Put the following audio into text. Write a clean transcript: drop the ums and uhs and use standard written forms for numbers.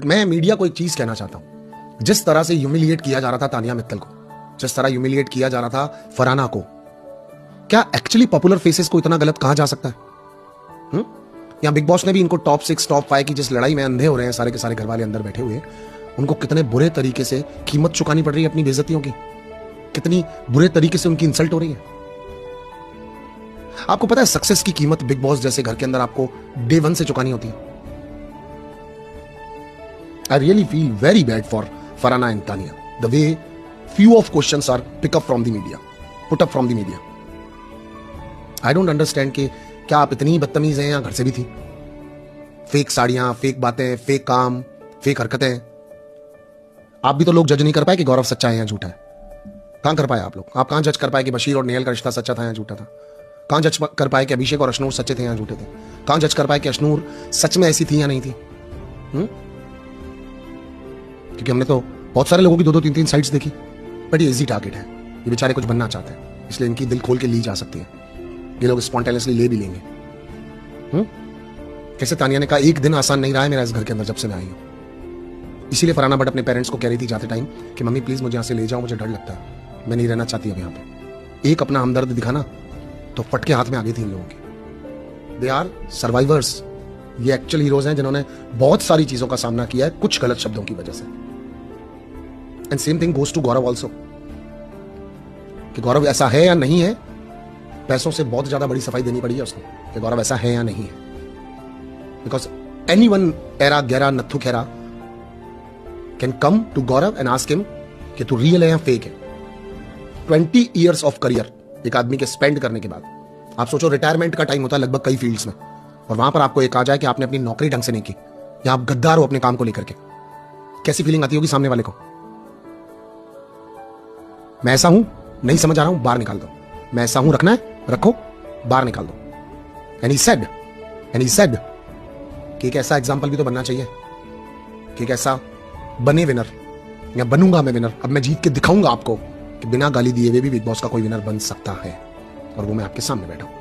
मैं मीडिया को एक चीज कहना चाहता हूं, जिस तरह से ह्यूमिलिएट किया जा रहा था तानिया मित्तल को, जिस तरह ह्यूमिलिएट किया जा रहा था फरहाना को, क्या एक्चुअली पॉपुलर फेसेस को इतना गलत कहा जा सकता है? या बिग बॉस ने भी इनको टॉप 6 टॉप 5 की जिस लड़ाई में अंधे हो रहे हैं सारे के सारे घर वाले अंदर बैठे हुए, उनको कितने बुरे तरीके से कीमत चुकानी पड़ रही है अपनी बेइज्जतियों की, कितनी बुरे तरीके से उनकी इंसल्ट हो रही है। आपको पता है सक्सेस की कीमत बिग बॉस जैसे घर के अंदर आपको डे 1 से चुकानी होती है। I really feel very bad for Farhana and Tania. The way few of questions are pick up from the media, put up from the media. I don't understand कि क्या आप इतनी बदतमीज हैं या घर से भी थी? फेक साड़ियां, फेक बातें, फेक काम, फेक हरकतें। आप भी तो लोग जज नहीं कर पाए कि गौरव सच्चा है या झूठा है। कहां कर पाए आप लोग? आप कहां जज कर पाए कि बशीर और नेहल का रिश्ता सच्चा था या झूठा था? कहां जज कर पाए कि अभिषेक और अशनूर सच्चे थे या झूठे थे? कहां जज कर पाए कि अशनूर सच में ऐसी थी या नहीं थी? क्योंकि हमने तो बहुत सारे लोगों की 2-2 3-3 साइड्स देखी, बट ये इजी टारगेट है। ये बेचारे कुछ बनना चाहते हैं, इसलिए इनकी दिल खोल के ली जा सकती है। ये लोग स्पॉन्टेनियसली ले भी लेंगे। कैसे तानिया ने कहा एक दिन आसान नहीं रहा है मेरा इस घर के अंदर जब से मैं आई हूं। इसीलिए फरहाना बट अपने पेरेंट्स को कह रही थी जाते टाइम कि मम्मी प्लीज मुझे यहां से ले जाओ, मुझे डर लगता है, मैं नहीं रहना चाहती अब यहाँ पे। एक अपना हमदर्द दिखाना तो फटके हाथ में आ गई थी इन लोगों की। They are survivors. ये एक्चुअल हीरोज हैं जिन्होंने बहुत सारी चीजों का सामना किया है कुछ गलत शब्दों की वजह से। And same thing goes to Gaurav also, कि गौरव ऐसा है या नहीं है। पैसों से बहुत ज्यादा बड़ी सफाई देनी पड़ी है उसको कि गौरव ऐसा है या नहीं है। बिकॉज एनी वन एरा गैरा नथु खेरा can come to Gaurav and ask him कि तू रियल है या फेक है। 20 ईयर्स ऑफ करियर एक आदमी के स्पेंड करने के बाद, आप सोचो रिटायरमेंट का टाइम होता है लगभग कई फील्ड्स में, और वहां पर आपको एक आ जाए कि आपने अपनी नौकरी ढंग से नहीं की या आप गद्दार हो अपने काम को लेकर के, कैसी फीलिंग आती होगी सामने वाले को? मैं ऐसा हूं, नहीं समझ आ रहा हूं, बाहर निकाल दो। मैं ऐसा हूं, रखना है रखो, बाहर निकाल दो। एंड ही सेड कि एक ऐसा एग्जांपल भी तो बनना चाहिए कि एक ऐसा बने विनर, या बनूंगा मैं विनर। अब मैं जीत के दिखाऊंगा आपको कि बिना गाली दिए हुए भी बिग बॉस का कोई विनर बन सकता है, और वो मैं आपके सामने बैठा हूं।